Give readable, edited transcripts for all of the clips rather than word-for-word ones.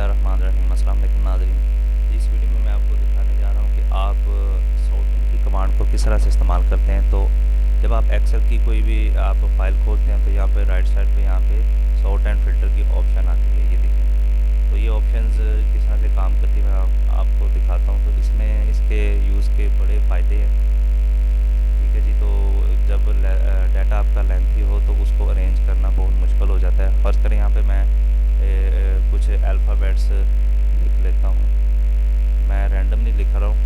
बिस्मिल्लाहिर्रहमानिर्रहीम। अस्सलाम वालेकुम नाज़रीन। इस वीडियो में मैं आपको दिखाने जा रहा हूँ कि आप सॉर्टिंग की कमांड को किस तरह से इस्तेमाल करते हैं। तो जब आप एक्सेल की कोई भी आप फाइल खोलते हैं तो यहाँ पे राइट साइड पे यहाँ पे सॉर्ट एंड फिल्टर की ऑप्शन आती है, ये देखें। तो ये ऑप्शंस किस तरह से काम करती है मैं आपको दिखाता हूँ। तो इसमें इसके यूज़ के बड़े फ़ायदे हैं, ठीक है जी। तो जब डाटा आपका लेंथी हो तो उसको अरेंज करना बहुत मुश्किल हो जाता है। फर्स्ट करें यहाँ पे मैं कुछ अल्फ़ाबेट्स लिख लेता हूँ। मैं रैंडमली लिख रहा हूँ,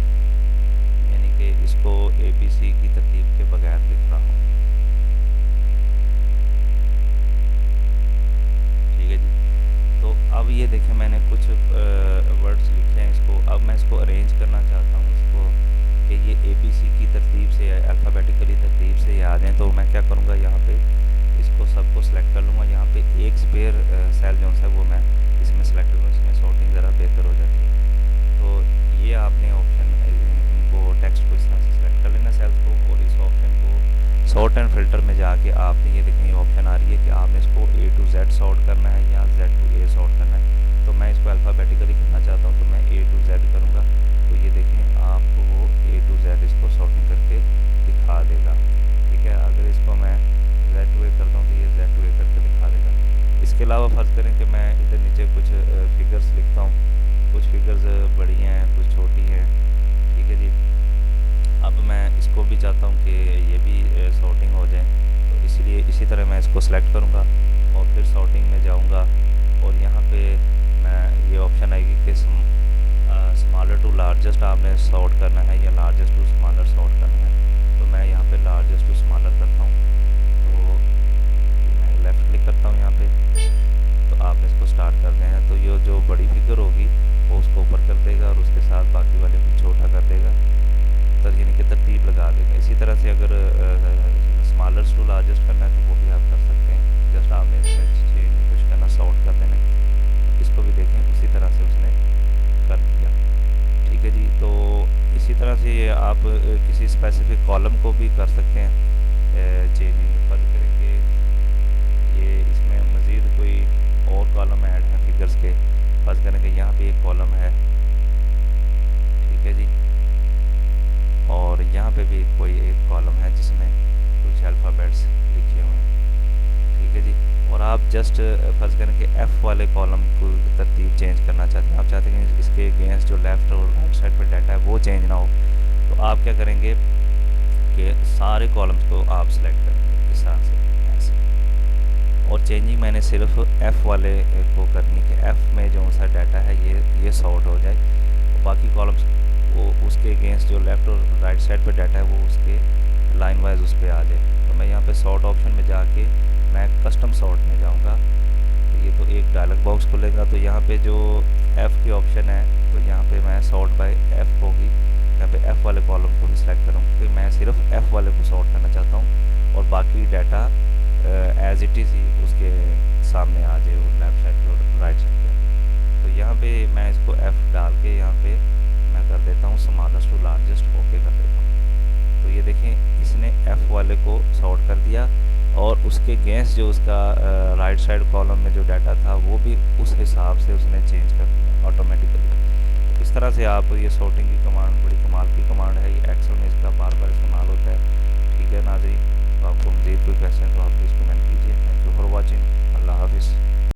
यानी कि इसको ABC की तरतीब के बगैर लिख रहा हूँ, ठीक है जी। तो अब ये देखें मैंने कुछ वर्ड्स लिखे हैं, इसको अब मैं इसको अरेंज करना चाहता हूँ इसको कि ये ABC की तरतीब से अल्फ़ाबेटिकली तरतीब से आ जाएँ। तो मैं क्या करूँगा, यहाँ पे इसको सबको सेलेक्ट कर लूँगा। यहाँ पे एक स्पेयर सेल जो है वो मैं इसमें सेलेक्ट करूँगा, इसमें सॉर्टिंग ज़रा बेहतर हो जाती है। तो ये आपने ऑप्शन इनको टेक्स्ट को इस तरह से सेलेक्ट कर लेना सेल्स को, और इस ऑप्शन को सॉर्ट एंड फिल्टर में जाके आपने ये देखें ये ऑप्शन आ रही है कि आपने इसको A to Z सॉर्ट करना है या Z to A सॉर्ट करना है। तो मैं इसको अल्फ़ाबेटिकली करना चाहता हूँ, तो मैं A to Z करूँगा। तो ये देखें आपको वो A to Z इसको सॉर्टिंग करके दिखा देगा, ठीक है। अगर इसको मैं Z to A करता हूँ तो ये Z to A करके दिखा देगा। इसके अलावा फ़र्ज़ करें कि मैं इधर नीचे कुछ फिगर्स लिखता हूँ, कुछ फिगर्स बड़ी हैं कुछ छोटी हैं, ठीक है जी। अब मैं इसको भी चाहता हूँ कि ये भी सॉर्टिंग हो जाए, तो इसलिए इसी तरह मैं इसको सेलेक्ट करूँगा और फिर सॉर्टिंग में जाऊँगा, और यहाँ पे मैं ये ऑप्शन आएगी कि स्मॉलर टू लार्जेस्ट आपने सॉर्ट करना है या लार्जेस्ट टू स्मॉलर सॉर्ट करना है। तो मैं यहाँ पे लार्जेस्ट टू स्मॉलर करता हूँ। तो मैं लेफ़्ट क्लिक करता हूँ यहाँ पे, तो आपने इसको स्टार्ट कर देना है। तो ये जो बड़ी फिगर होगी वो उसको ऊपर कर देगा और उसके साथ बाकी वाले को छोटा कर देगा, यानी कि तरतीब लगा देगा। इसी तरह से अगर स्मॉलर टू लार्जेस्ट करना है तो वो भी आप कर सकते हैं। जस्ट आपने इसमें चेंज नहीं कुछ करना, सॉर्ट कर देना है। तो इसको भी देखें उसी तरह से उसने कर दिया, ठीक है जी। तो इसी तरह से आप किसी स्पेसिफिक कॉलम को भी कर सकते हैं चेंजिंग। फर्ज करेंगे ये इसमें मज़ीद कोई और कॉलम ऐड है फिगर्स के, फर्ज करेंगे यहाँ पे एक कॉलम है, ठीक है जी, और यहाँ पे भी कोई एक कॉलम है जिसमें कुछ अल्फ़ाबेट्स लिखे हुए हैं, ठीक है जी। और आप जस्ट फर्ज करें कि F वाले कॉलम को तरतीब चेंज करना चाहते हैं, आप चाहते हैं कि इसके अगेंस्ट जो लेफ़्ट और राइट साइड पर डाटा है वो चेंज ना हो। तो आप क्या करेंगे कि सारे कॉलम्स को आप सेलेक्ट करेंगे इस तरह से ऐसे, और चेंजिंग मैंने सिर्फ F वाले को करनी है कि F में जो सा डाटा है ये सॉर्ट हो जाए, और बाकी कॉलम्स वो उसके अगेंस्ट जो लेफ़्ट और राइट साइड पे डाटा है वो उसके लाइन वाइज उस पर आ जाए। तो मैं यहाँ पे सॉर्ट ऑप्शन में जाके मैं कस्टम सॉर्ट में जाऊँगा। तो ये तो एक डायलॉग बॉक्स खुलेगा, तो यहाँ पे जो F की ऑप्शन है तो यहाँ पे मैं सॉर्ट बाय F को ही यहाँ पे F वाले कॉलम को भी सिलेक्ट करूँगा, क्योंकि मैं सिर्फ F वाले को सॉर्ट करना चाहता हूँ और बाकी डाटा एज इट इज़ ही उसके सामने आ जाए, वो लेफ़्ट साइड और राइट साइड पे। तो यहाँ पे मैं इसको F डाल के यहाँ पे मैं कर देता हूँ स्मॉलेस्ट टू लार्जेस्ट, ओके कर देता हूँ। तो ये देखें इसने F वाले को सॉर्ट कर दिया और उसके अगेंस्ट जो उसका राइट साइड कॉलम में जो डाटा था वो भी उस हिसाब से उसने चेंज कर दिया ऑटोमेटिकली। इस तरह से आप ये सॉर्टिंग की कमांड बड़ी कमाल की कमांड है, ये एक्सेल में इसका बार बार इस्तेमाल होता है, ठीक है नाज़रीन। तो आपको मज़ीद कोई क्वेश्चन तो आप प्लीज़ कमेंट कीजिए। Thank you for watching. अल्लाह हाफिज़।